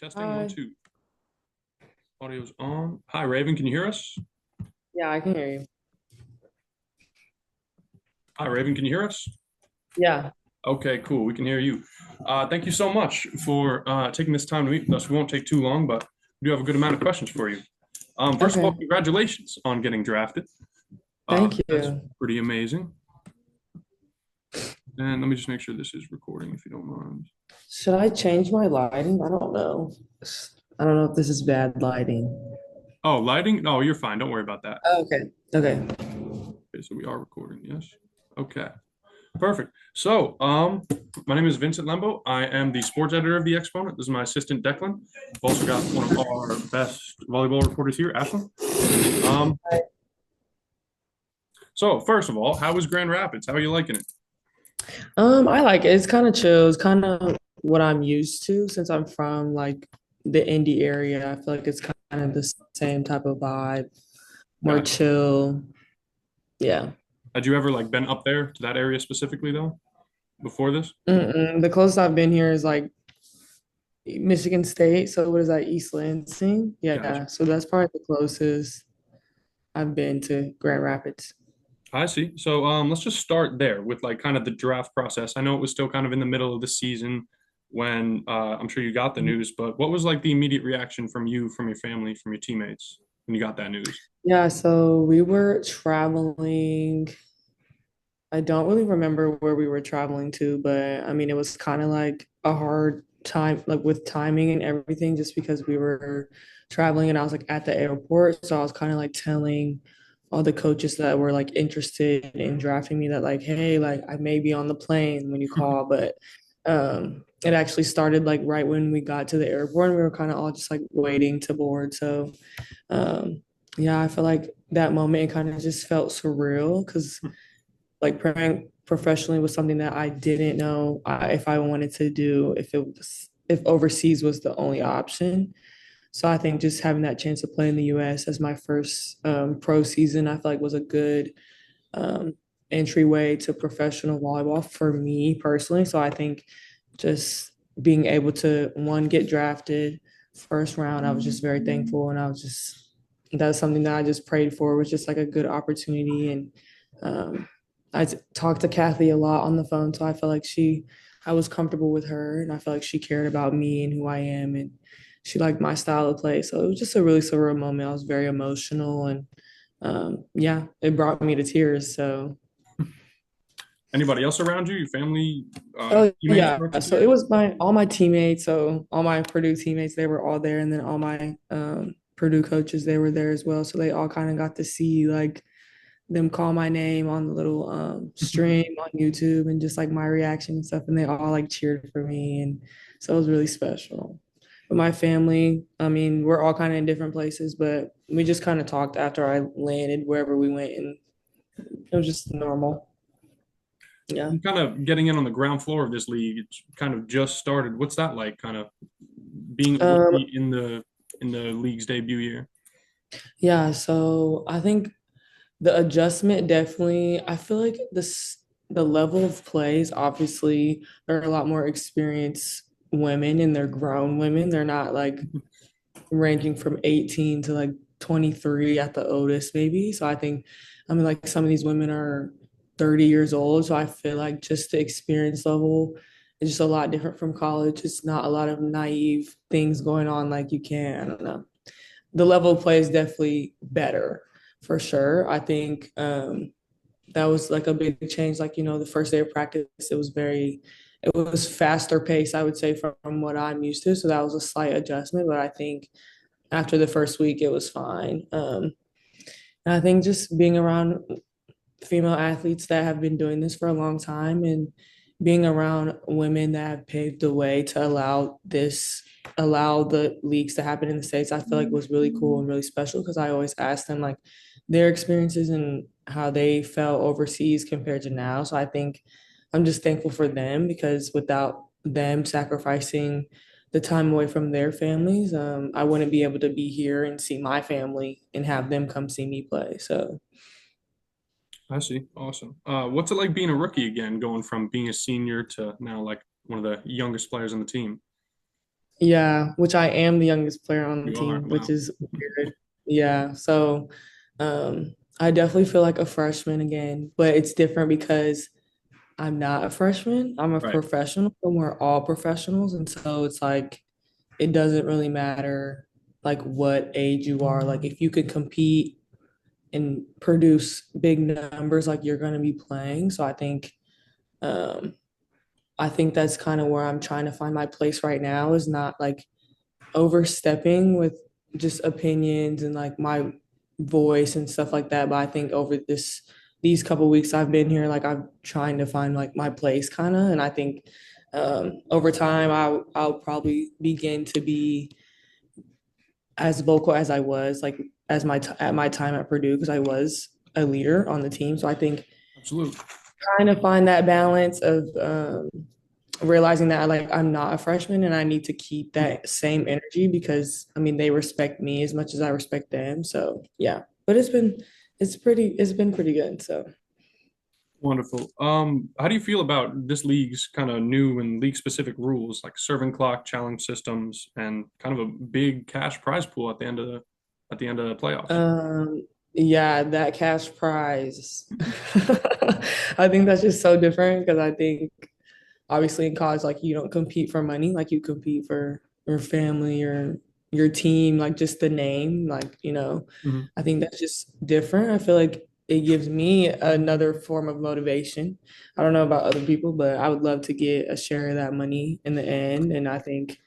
Testing one, Hi. two. Audio's on. Hi, Raven. Can you hear us? Yeah, I can hear you. Hi, Raven. Can you hear us? Yeah. Okay, cool. We can hear you. Thank you so much for taking this time to meet with us. We won't take too long, but we do have a good amount of questions for you. First of all, Okay. congratulations on getting drafted. Thank That's you. pretty amazing. And let me just make sure this is recording, if you don't mind. Should I change my lighting? I don't know. I don't know if this is bad lighting. Oh, lighting? Oh, you're fine. Don't worry about that. Okay. Okay. Okay, so we are recording. Yes. Okay. Perfect. So, my name is Vincent Lembo. I am the sports editor of the Exponent. This is my assistant, Declan. We've also got one of our best volleyball reporters here, Ashlyn. Um, so first of all, how was Grand Rapids? How are you liking it? I like it. It's kind of chill. It's kind of what I'm used to since I'm from like the indie area. I feel like it's kind of the same type of vibe, more Gotcha. chill. Yeah. Had you ever like been up there to that area specifically though before this? The closest I've been here is like Michigan State. So what is that? East Lansing? Gotcha. Yeah. So that's probably the closest I've been to Grand Rapids. I see. So, let's just start there with like kind of the draft process. I know it was still kind of in the middle of the season when I'm sure you got the news, but what was like the immediate reaction from you, from your family, from your teammates when you got that news? Yeah, so we were traveling. I don't really remember where we were traveling to, but I mean, it was kind of like a hard time, like with timing and everything, just because we were traveling and I was like at the airport. So I was kind of like telling all the coaches that were like interested in drafting me that, like, hey, like I may be on the plane when you call, but it actually started like right when we got to the airport and we were kind of all just like waiting to board. So yeah, I feel like that moment it kind of just felt surreal because like praying professionally was something that I didn't know if I wanted to do if overseas was the only option. So I think just having that chance to play in the U.S. as my first pro season, I feel like was a good um, entryway to professional volleyball for me personally. So I think just being able to one get drafted first round, I was just very thankful, and I was just that's something that I just prayed for was just like a good opportunity. And talked to Kathy a lot on the phone, so I felt like I was comfortable with her, and I felt like she cared about me and who I am, and she liked my style of play. So it was just a really surreal moment. I was very emotional, and yeah, it brought me to tears. So Anybody else around you, your family, oh teammates yeah, brought you so it tears? was my all my teammates, so all my Purdue teammates, they were all there, and then all my Purdue coaches, they were there as well. So they all kind of got to see like them call my name on the little stream on YouTube and just like my reaction and stuff, and they all like cheered for me, and so it was really special. But my family, I mean, we're all kind of in different places, but we just kind of talked after I landed wherever we went, and it was just normal. Yeah. I'm kind of getting in on the ground floor of this league. It's kind of just started. What's that like? Kind of being a Um, rookie in the league's debut year. yeah, so I think the adjustment definitely, I feel like the level of plays, obviously, there are a lot more experienced women and they're grown women. They're not like ranging from 18 to like 23 at the oldest, maybe. So I mean, like some of these women are 30 years old. So I feel like just the experience level is just a lot different from college. It's not a lot of naive things going on like you can. I don't know. The level of play is definitely better for sure. I think that was like a big change. Like, the first day of practice, it was faster pace, I would say, from what I'm used to. So that was a slight adjustment, but I think after the first week, it was fine. And I think just being around female athletes that have been doing this for a long time and being around women that have paved the way to allow the leagues to happen in the States, I feel like was really cool and really special because I always ask them like their experiences and how they felt overseas compared to now. So I think I'm just thankful for them because without them sacrificing the time away from their families, I wouldn't be able to be here and see my family and have them come see me play. So I see. Awesome. What's it like being a rookie again, going from being a senior to now like one of the youngest players on the team? Yeah, which I am the youngest player on the You are. team, which Wow. is weird. Yeah, so I definitely feel like a freshman again, but it's different because I'm not a freshman. I'm a Right. professional, and we're all professionals, and so it's like it doesn't really matter like what age you are. Like if you could compete and produce big numbers, like you're going to be playing. So um, I think that's kind of where I'm trying to find my place right now is not like overstepping with just opinions and like my voice and stuff like that. But I think over these couple weeks I've been here, like I'm trying to find like my place kind of, and I think over time I'll probably begin to be as vocal as I was like at my time at Purdue because I was a leader on the team. So I think Absolutely. trying to find that balance of realizing that like I'm not a freshman and I need to keep that same energy because I mean they respect me as much as I respect them. So yeah, but it's been pretty good. So Wonderful. How do you feel about this league's kind of new and league specific rules like serving clock, challenge systems, and kind of a big cash prize pool at the end of the playoffs? yeah, that cash prize. I think that's just so different because I think obviously in college like you don't compete for money, like you compete for your family or your team, like just the name, like Mhm. I think that's just different. I feel like it gives me another form of motivation. I don't know about other people, but I would love to get a share of that money in the end. And I think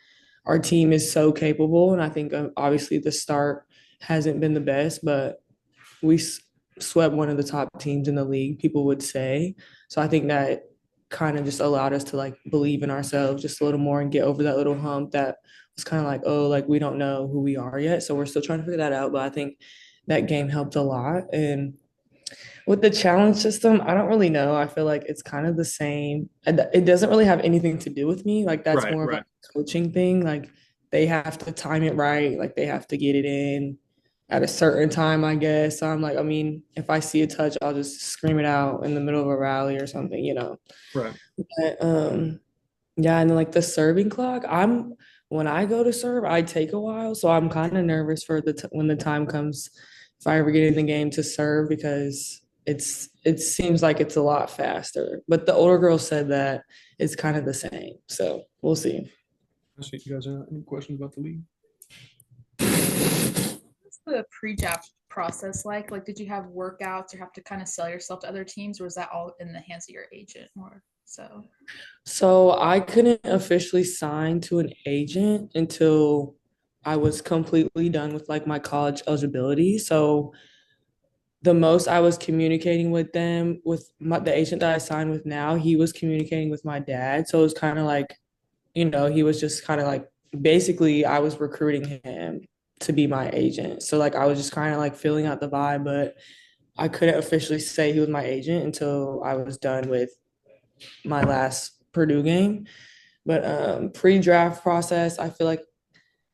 our team is so capable. And I think obviously the start hasn't been the best, but we swept one of the top teams in the league, people would say. So I think that kind of just allowed us to like believe in ourselves just a little more and get over that little hump that was kind of like, oh, like we don't know who we are yet. So we're still trying to figure that out. But I think that game helped a lot. And with the challenge system, I don't really know. I feel like it's kind of the same. It doesn't really have anything to do with me. Like that's Right, more of like right. a coaching thing. Like they have to time it right. Like they have to get it in at a certain time, I guess. So I'm like, I mean, if I see a touch, I'll just scream it out in the middle of a rally or something. Right. But yeah, and then like the serving clock, when I go to serve, I take a while, so I'm kind of nervous for when the time comes if I ever get in the game to serve because it seems like it's a lot faster. But the older girl said that it's kind of the same, so we'll see. I see. You guys have any questions about the league? What's the pre-draft process like? Like, did you have workouts or have to kind of sell yourself to other teams, or was that all in the hands of your agent more so? So I couldn't officially sign to an agent until I was completely done with like my college eligibility. So the most I was communicating with them with the agent that I signed with now, he was communicating with my dad. So it was kind of like, he was just kind of like basically I was recruiting him to be my agent. So like I was just kind of like filling out the vibe, but I couldn't officially say he was my agent until I was done with my last Purdue game. But pre-draft process, I feel like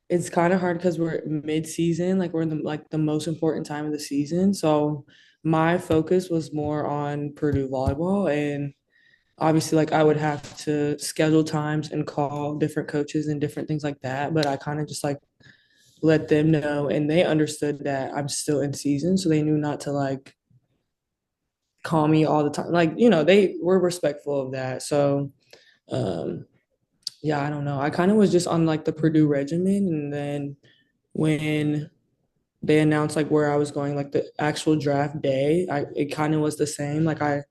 it's kind of hard because we're mid-season, like we're in the most important time of the season. So my focus was more on Purdue volleyball, and obviously like I would have to schedule times and call different coaches and different things like that. But I kind of just like let them know, and they understood that I'm still in season, so they knew not to like call me all the time. Like they were respectful of that. So um, yeah, I don't know. I kind of was just on like the Purdue regimen, and then when they announced like where I was going, like the actual draft day, it kind of was the same. Like I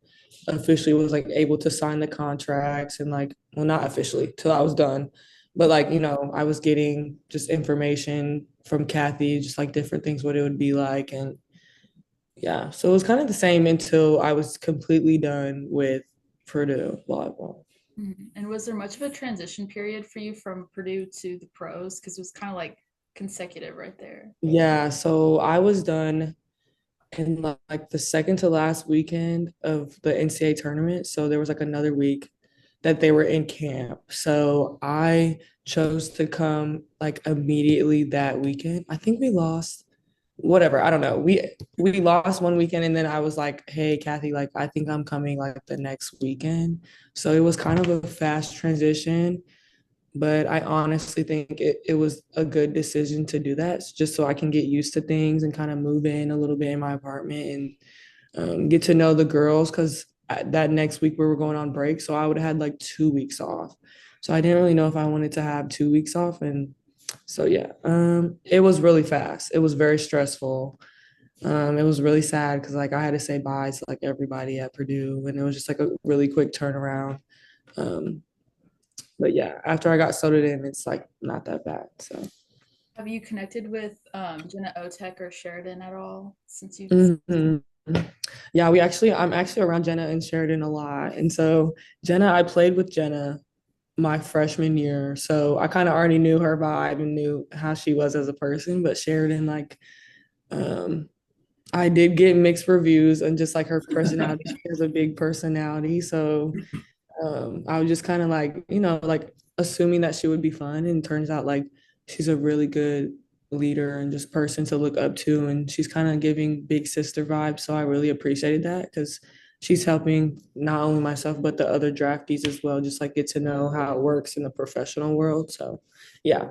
officially was like able to sign the contracts and like, well, not officially till I was done, but like I was getting just information from Kathy, just like different things what it would be like, and yeah, so it was kind of the same until I was completely done with Purdue volleyball. Mhm. And was there much of a transition period for you from Purdue to the pros? Because it was kind of like consecutive right there. Yeah, so I was done in like the second to last weekend of the NCAA tournament. So there was like another week that they were in camp. So I chose to come like immediately that weekend. I think we lost whatever, I don't know. We lost one weekend and then I was like, "Hey, Kathy, like I think I'm coming like the next weekend." So it was kind of a fast transition. But I honestly think it was a good decision to do that just so I can get used to things and kind of move in a little bit in my apartment and get to know the girls because that next week we were going on break. So I would have had like 2 weeks off. So I didn't really know if I wanted to have 2 weeks off. And so, yeah, it was really fast. It was very stressful. It was really sad because like I had to say bye to like everybody at Purdue and it was just like a really quick turnaround. Um, but yeah, after I got settled in, it's like not that bad. So. Have you connected with Jenna Otek or Sheridan at all since you've? Mhm. Yeah, I'm actually around Jenna and Sheridan a lot. And so Jenna, I played with Jenna my freshman year. So I kind of already knew her vibe and knew how she was as a person. But Sheridan, like, um, I did get mixed reviews and just like her personality. She has a big personality. So I was just kind of like, like assuming that she would be fun. And turns out like she's a really good leader and just person to look up to. And she's kind of giving big sister vibes. So I really appreciated that because she's helping not only myself, but the other draftees as well, just like get to know how it works in the professional world. So yeah,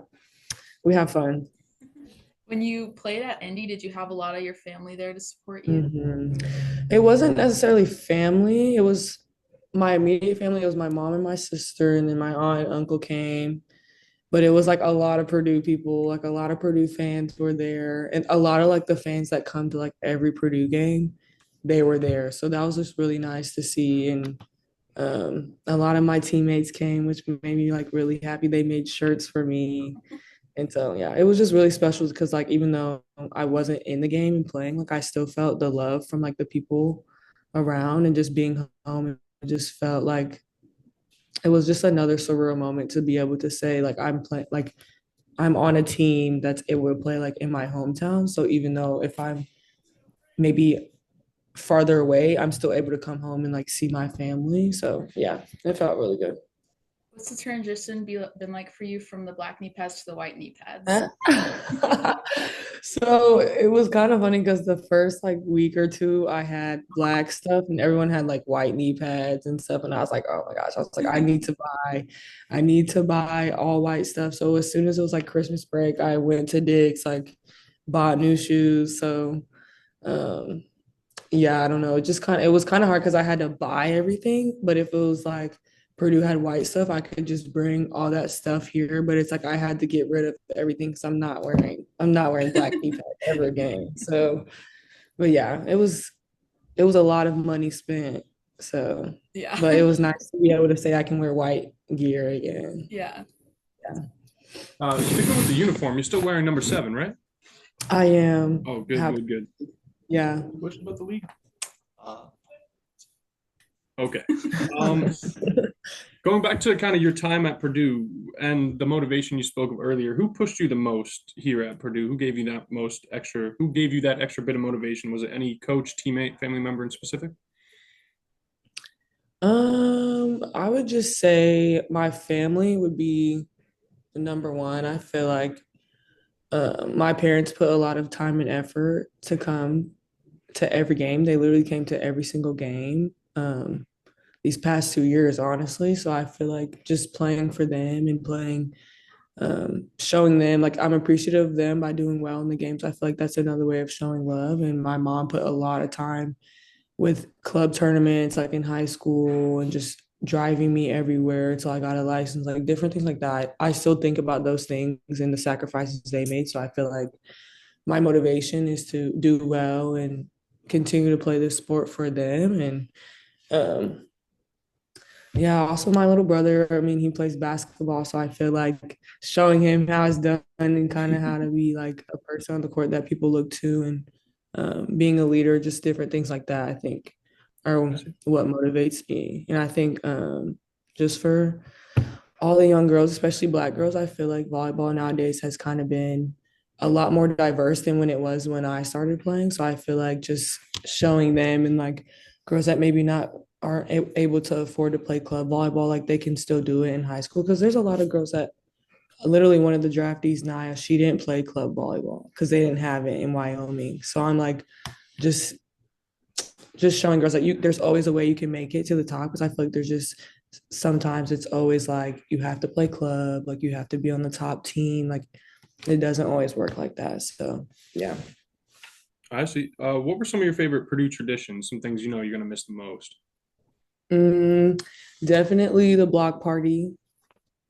we have fun. When you played at Indy, did you have a lot of your family there to support you? Mhm. It wasn't necessarily family. It was my immediate family. It was my mom and my sister, and then my aunt and uncle came. But it was like a lot of Purdue people, like a lot of Purdue fans were there, and a lot of like the fans that come to like every Purdue game, they were there. So that was just really nice to see. And a lot of my teammates came, which made me like really happy. They made shirts for me. And so yeah, it was just really special because like even though I wasn't in the game and playing, like I still felt the love from like the people around and just being home. It just felt like it was just another surreal moment to be able to say like I'm playing like I'm on a team that's able to play like in my hometown. So even though if I'm maybe farther away, I'm still able to come home and like see my family. So yeah, it felt really good. What's the transition been like for you from the black knee pads to the white knee pads? Uh, So it was kind of funny because the first like week or two I had black stuff and everyone had like white knee pads and stuff. And I was like, oh my gosh, I was like, I need to buy all white stuff. So as soon as it was like Christmas break, I went to Dick's, like bought new shoes. So um yeah, I don't know. It was kind of hard because I had to buy everything. But if it was like Purdue had white stuff, I could just bring all that stuff here. But it's like I had to get rid of everything because I'm not wearing black knee pads ever again. So, but yeah, it was a lot of money spent. So, Yeah. but it was nice to be able to say I can wear white gear again. Yeah. Yeah. Sticking with the uniform, you're still wearing number 7, right? I am Oh, good, happy. good, good. Yeah. Question about the league? Okay. Um, Going back to kind of your time at Purdue and the motivation you spoke of earlier, who pushed you the most here at Purdue? Who gave you that most extra? Who gave you that extra bit of motivation? Was it any coach, teammate, family member in specific? I would just say my family would be the number one. I feel like my parents put a lot of time and effort to come to every game. They literally came to every single game these past 2 years, honestly. So I feel like just playing for them and playing, showing them like I'm appreciative of them by doing well in the games. I feel like that's another way of showing love. And my mom put a lot of time with club tournaments like in high school and just driving me everywhere until I got a license, like different things like that. I still think about those things and the sacrifices they made. So I feel like my motivation is to do well and continue to play this sport for them. And um, yeah, also my little brother, I mean, he plays basketball. So I feel like showing him how it's done and kind of how to be like a person on the court that people look to and being a leader, just different things like that, I think are what motivates me. And I think just for all the young girls, especially Black girls, I feel like volleyball nowadays has kind of been a lot more diverse than when it was when I started playing. So I feel like just showing them and like girls that maybe not aren't able to afford to play club volleyball, like they can still do it in high school. Because there's a lot of girls that literally one of the draftees, Naya, she didn't play club volleyball because they didn't have it in Wyoming. So I'm like just just showing girls that you there's always a way you can make it to the top because I feel like there's just sometimes it's always like you have to play club, like you have to be on the top team. Like it doesn't always work like that. So yeah. I see. What were some of your favorite Purdue traditions? Some things you know you're gonna miss the most? Mm, definitely the block party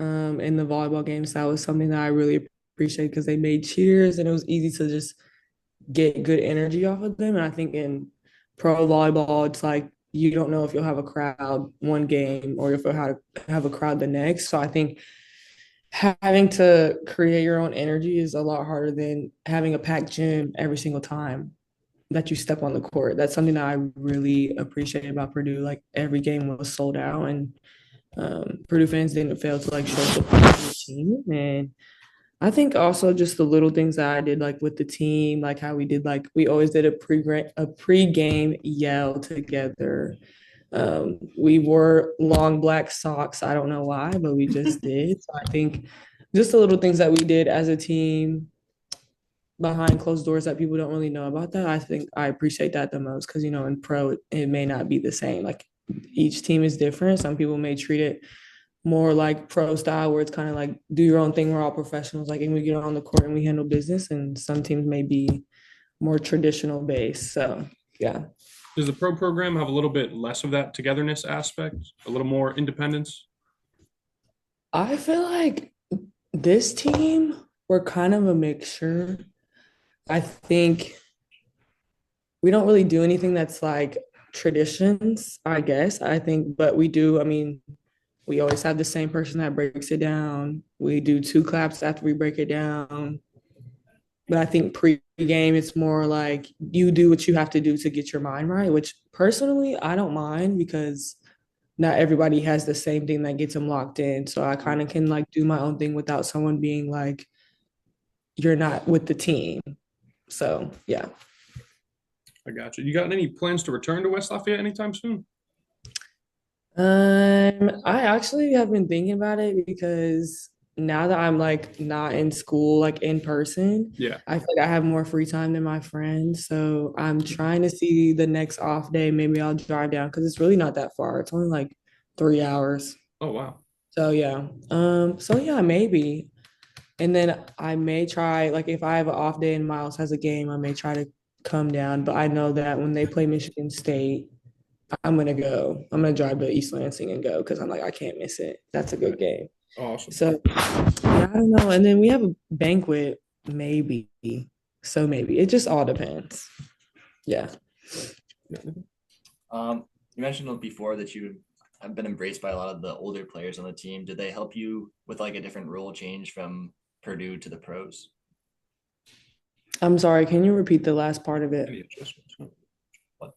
in the volleyball games. That was something that I really appreciate because they made cheers and it was easy to just get good energy off of them. And I think in pro volleyball, it's like you don't know if you'll have a crowd one game or if you'll have a crowd the next. So I think having to create your own energy is a lot harder than having a packed gym every single time that you step on the court. That's something that I really appreciate about Purdue. Like every game was sold out, and Purdue fans didn't fail to like show support to the team. And I think also just the little things that I did like with the team, like how we did like we always did a pre-game yell together. We wore long black socks. I don't know why, but we just did. So I think just the little things that we did as a team behind closed doors that people don't really know about that. I think I appreciate that the most because in pro it may not be the same. Like each team is different. Some people may treat it more like pro style where it's kind of like do your own thing. We're all professionals, like and we get on the court and we handle business. And some teams may be more traditional based. So yeah. Does the pro program have a little bit less of that togetherness aspect, a little more independence? I feel like this team, we're kind of a mixture. I think we don't really do anything that's like traditions, I guess. I think, but we do, I mean, we always have the same person that breaks it down. We do two claps after we break it down. But I think pre-game, it's more like you do what you have to do to get your mind right, which personally, I don't mind because not everybody has the same thing that gets them locked in. So I kind of can like do my own thing without someone being like, you're not with the team. So yeah. I got you. You got any plans to return to West Lafayette anytime soon? I actually have been thinking about it because now that I'm like not in school, like in person, Yeah. I feel like I have more free time than my friends. So I'm trying to see the next off day. Maybe I'll drive down because it's really not that far. It's only like 3 hours. Oh wow. So yeah. So yeah, maybe. And then I may try, like if I have an off day and Miles has a game, I may try to come down. But I know that when they play Michigan State, I'm gonna go. I'm gonna drive to East Lansing and go because I'm like, I can't miss it. That's a good game. Awesome. So yeah, I don't know. And then we have a banquet, maybe. So maybe. It just all depends. Yeah. You mentioned before that you have been embraced by a lot of the older players on the team. Did they help you with like a different role change from Purdue to the pros? I'm sorry, can you repeat the last part of it? Any adjustments? No. What?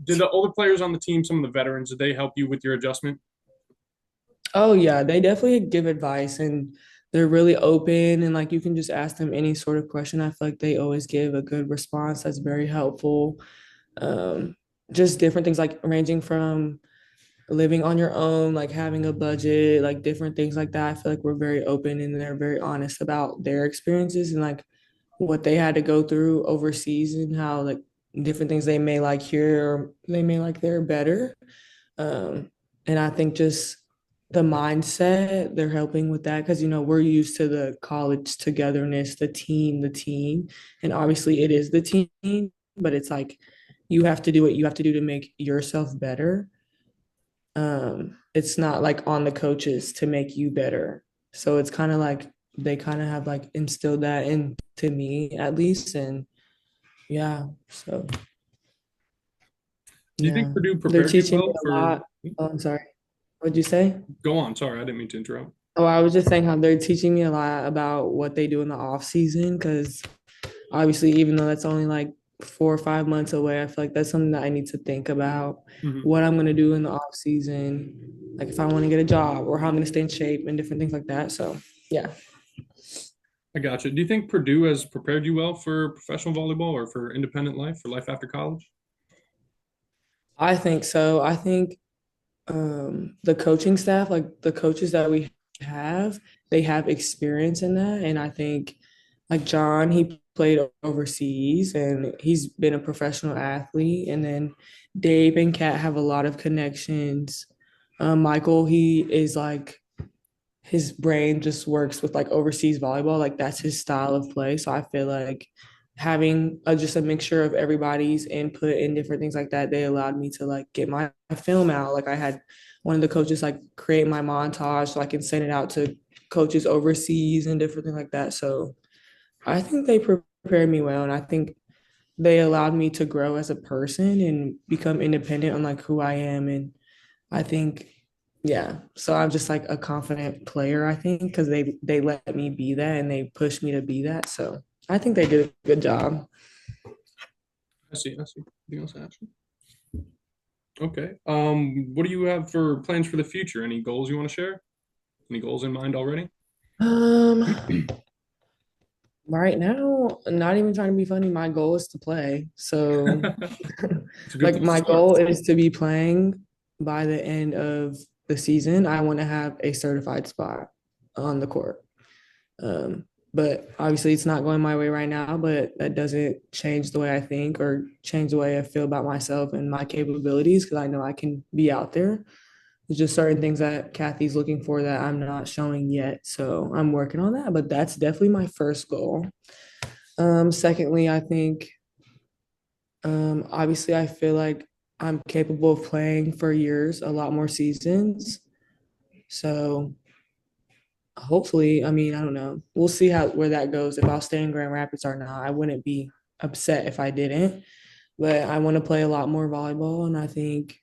Did the older players on the team, some of the veterans, did they help you with your adjustment? Oh yeah, they definitely give advice and they're really open and like you can just ask them any sort of question. I feel like they always give a good response that's very helpful. Um, just different things like ranging from living on your own, like having a budget, like different things like that. I feel like we're very open and they're very honest about their experiences and like what they had to go through overseas and how like different things they may like here or they may like there better. Um, and I think just the mindset, they're helping with that because we're used to the college togetherness, the team. And obviously it is the team, but it's like you have to do what you have to do to make yourself better. It's not like on the coaches to make you better. So it's kind of like they kind of have like instilled that into me at least. And yeah, so Do you think yeah, Purdue they're prepared you teaching me well a for? lot. Oh, I'm sorry. What'd you say? Go on. Sorry, I didn't mean to interrupt. Oh, I was just saying how they're teaching me a lot about what they do in the off season because obviously, even though that's only like 4 or 5 months away, I feel like that's something that I need to think about Mhm. what I'm gonna do in the off season, like if I want to get a job or how I'm gonna stay in shape and different things like that. So yeah, I got you. Do you think Purdue has prepared you well for professional volleyball or for independent life, for life after college? I think so. I think the coaching staff, like the coaches that we have, they have experience in that. And I think like John, he played overseas and he's been a professional athlete. And then Dave and Kat have a lot of connections Michael, he is like his brain just works with like overseas volleyball. Like that's his style of play. So I feel like having just a mixture of everybody's input and different things like that, they allowed me to like get my film out. Like I had one of the coaches like create my montage so I can send it out to coaches overseas and different things like that. So I think they prepared me well, and I think they allowed me to grow as a person and become independent on like who I am. And I think, yeah. So I'm just like a confident player, I think, because they let me be that and they pushed me to be that. So I think they did a good job. I see. I see. Anything else to ask you? Okay. What do you have for plans for the future? Any goals you want to share? Any goals in mind already? Um, right now, not even trying to be funny, my goal is to play. So It's a good like place to my start. goal is to be playing by the end of the season. I want to have a certified spot on the court. Um, but obviously it's not going my way right now, but that doesn't change the way I think or change the way I feel about myself and my capabilities because I know I can be out there. There's just certain things that Kathy's looking for that I'm not showing yet. So I'm working on that, but that's definitely my first goal. Secondly, I think obviously I feel like I'm capable of playing for years, a lot more seasons. So hopefully, I mean, I don't know. We'll see how where that goes. If I'll stay in Grand Rapids or not. I wouldn't be upset if I didn't. But I want to play a lot more volleyball, and I think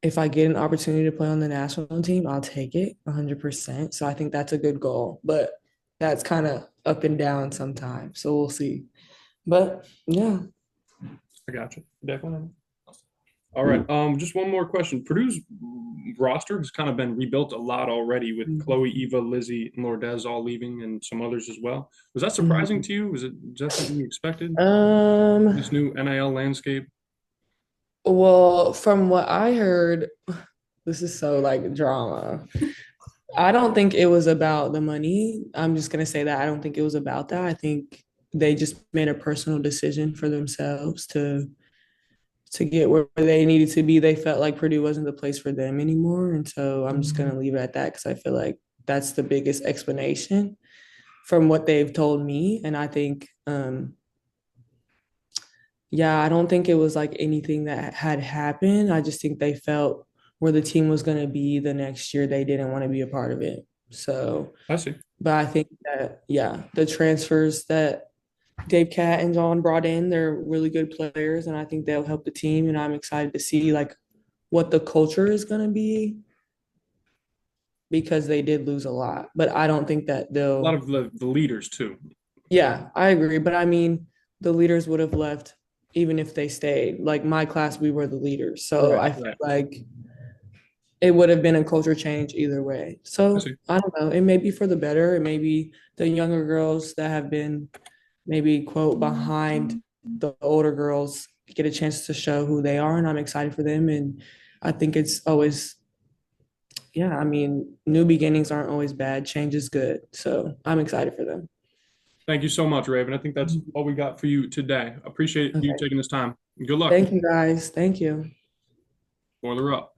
if I get an opportunity to play on the national team, I'll take it 100%. So I think that's a good goal. But that's kind of up and down sometimes. So we'll see. But yeah. I got you. Definitely. All right. Just one more question. Purdue's roster has kind of been rebuilt a lot already with Chloe, Eva, Lizzie, and Lourdes all leaving, and some others as well. Was that surprising to you? Was that something you expected? Um, This new NIL landscape? well, from what I heard, this is so like drama. I don't think it was about the money. I'm just gonna say that I don't think it was about that. I think they just made a personal decision for themselves to get where they needed to be. They felt like Purdue wasn't the place for them anymore. And so I'm just gonna leave it at that because I feel like that's the biggest explanation from what they've told me. And I think yeah, I don't think it was like anything that had happened. I just think they felt where the team was gonna be the next year, they didn't want to be a part of it. So I see. but I think that, yeah, the transfers that Dave Cat and John brought in, they're really good players, and I think they'll help the team. And I'm excited to see like what the culture is going to be because they did lose a lot. But I don't think that A lot they'll, of the leaders too. yeah, I agree. But I mean, the leaders would have left even if they stayed. Like my class, we were the leaders. So Right, I feel right. like it would have been a culture change either way. I So see. I don't know. It may be for the better. It may be the younger girls that have been maybe quote behind the older girls get a chance to show who they are, and I'm excited for them. And I think it's always, yeah, I mean, new beginnings aren't always bad. Change is good. So I'm excited for them. Thank you so much, Raven. I think that's all we got for you today. Appreciate you Okay. taking this time. Good luck. Thank you guys. Thank you. Boiler up.